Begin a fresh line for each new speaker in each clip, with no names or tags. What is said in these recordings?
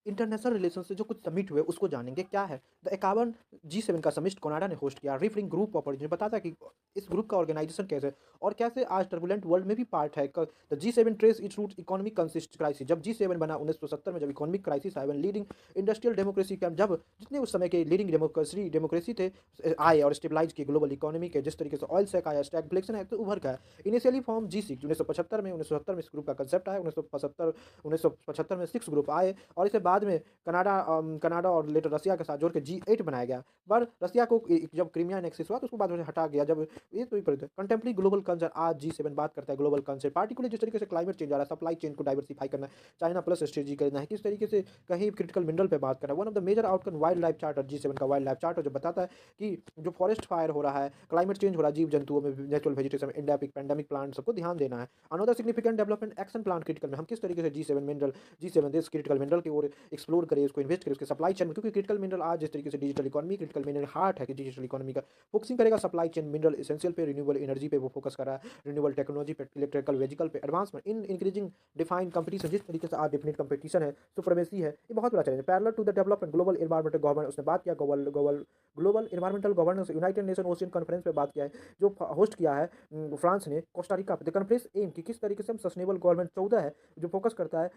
international relation से जो कुछ समिट हुए उसको जानेंगे क्या है द 51 G7 का समिट कनाडा ने होस्ट किया रिफरिंग ग्रुप ऑफ ओरिजिन बताता है कि इस ग्रुप का ऑर्गेनाइजेशन कैसे है और कैसे आज टर्बुलेंट वर्ल्ड में भी पार्ट है the G7 trace its root economic consist crisis जब G7 बना 1970 में जब इकोनॉमिक क्राइसिस आया लीडिंग इंडस्ट्रियल डेमोक्रेसी कैंप जब जितने उस समय के लीडिंग डेमोक्रेसी थे आए और स्टेबलाइज किए ग्लोबल इकोनॉमी के जिस तरीके से ऑयल सेक आया स्टैगफ्लेक्शन है तो उभर का इनिशियली फॉर्म G6 1975 में 1970 में इस ग्रुप का कंसेप्ट आया 1975 में 6 ग्रुप आए और इसे बाद में कनाडा और लेटर रसिया के साथ जोड़ के G8 बनाया गया पर रसिया को जब क्रीमिया एनेक्सिस हुआ तो उसको बाद में हटा गया जब ये तो कंटेम्प्रेरी ग्लोबल कंसर्न आज G7 बात करता है ग्लोबल कंसर्न पार्टिकुलर जिस तरीके से क्लाइमेट चेंज आ रहा है सप्लाई चेन को डाइवर्सिफाई करना है चाइना प्लस स्ट्रेटजी करना है किस तरीके से कहीं क्रिटिकल मिनरल पे बात करना है one of the major outcome wildlife लाइफ चार्टर G7 का वाइल्ड लाइफ चार्टर जो बताता है कि जो फॉरेस्ट फायर हो रहा है क्लाइमेट चेंज हो रहा है जीव जंतुओं में नेचुरल वेजिटेशन में एंडेमिक पैंडेमिक प्लांट सबको ध्यान देना है another significant development action plan critical में हम किस तरीके से G7 देश क्रिटिकल मिनरल की ओर एक्सप्लोर करे उसको इन्वेस्ट करे उसके सप्लाई चेन में क्योंकि क्रिटिकल मिनरल आज जिस तरीके से digital economy critical mineral heart है कि डिजिटल इकोनॉमी का फोकसिंग करेगा सप्लाई चेन मिनरल एसेंशियल पे रिन्यूएबल एनर्जी पे वो फोकस कर रहा है रिन्यूएबल टेक्नोलॉजी पे इलेक्ट्रिकल व्हीकल पे advancement in increasing defined competition जिस तरीके से आज डिफिनिट कंपटीशन है सुप्रीमेसी है ये बहुत बड़ा चैलेंज है parallel to the development global environmental governance उसने बात किया global environmental governance United Nation ocean conference पे बात किया है जो होस्ट किया है फ्रांस ने कोस्टारिका पे द कॉन्फ्रेंस एम कि किस तरीके से हम सस्टेनेबल गवर्नमेंट 14 है जो फोकस करता है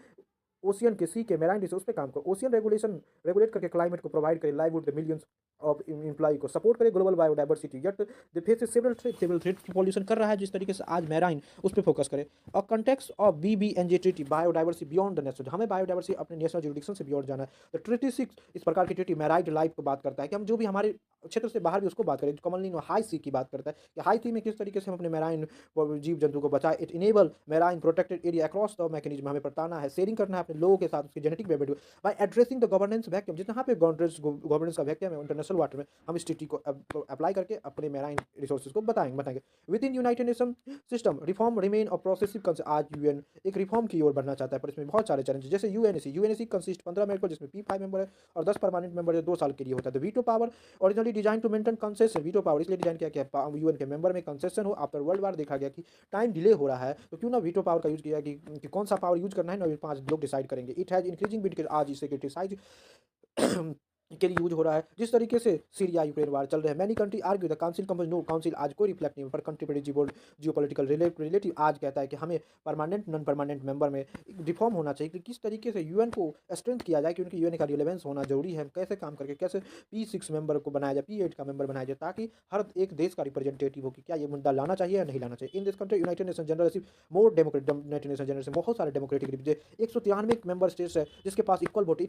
ओशियन के सी के मेराइन उस पर काम करो ओशियन रेगुलेट करके क्लाइमेट को प्रोवाइड करे livelihood the millions of employ को सपोर्ट करे global biodiversity yet the face several threat pollution कर रहा है जिस तरीके से आज मेराइन उस पर फोकस करे और context of BBNJ treaty biodiversity beyond the national हमें बायोडाइवर्सिटी अपने नेशनल जुरिडिक्शन से बियॉन्ड जाना है तो ट्रीटी 6 इस प्रकार की ट्रीटी मैराइट लाइफ को बात करता है कि हम जो भी हमारे क्षेत्र से बाहर भी उसको बात करें कॉमनली हाई सी की बात करता है कि हाई सी में किस तरीके से हम अपने मेराइन जीव जंतु को बचाए it enable marine protected area across the mechanism हमें बताना है शेयरिंग करना है अपने लोगों के साथ उसके जेनेटिक बेबिट by addressing the governance vacuum जितना पे गवर्नेंस का वैक्यूम है इंटरनेशनल वाटर में हम इस ट्रीटी को अप्लाई करके अपने मेराइन रिसोर्सेज को बताएंगे with in United nation system reform remain और प्रोसेसिव आज यूएन एक रिफॉर्म की ओर बढ़ना चाहता है पर इसमें बहुत सारे चैलेंज जैसे यूएनएसी कंसिस्ट 15 मेंबर जिसमें P5 मेंबर है और 10 परमानेंट मेंबर है 2 साल के लिए होता है तो veto power originally design to maintain concession veto power इसलिए डिजाइन किया गया यूएन के मेंबर में कंसेशन हो आफ्टर वर्ल्ड वार देखा गया कि टाइम डिले हो रहा है तो क्यों ना वीटो पावर का यूज किया कि कौन सा पावर यूज करना है ना 5 लोग डिसाइड करेंगे इट हैज इंक्रीजिंग बिट आज इससे क्रिटिसाइज के लिए यूज हो रहा है जिस तरीके से सीरिया यूक्रेन वार चल रहे हैं many country argue the council company no council आज कोई रिफ्लेक्ट नहीं पर कंट्री जियोपॉलिटिकल रिलेटिव आज कहता है कि हमें परमानेंट नॉन परमानेंट मेंबर में रिफॉर्म होना चाहिए कि किस तरीके से यूएन को स्ट्रेंथ किया जाए क्योंकि यूएन का रिलेवेंस होना जरूरी है कैसे काम करके कैसे P6 मेंबर को बनाया जाए P8 का मेंबर बनाया जाए ताकि हर एक देश का रिप्रेजेंटेटिव हो कि क्या ये मुद्दा लाना चाहिए या नहीं लाना चाहिए in this country United nation general more democratic United nation general से बहुत सारे डेमोक्रेटिक 193 मेंबर स्टेट्स है जिसके पास इक्वल वोट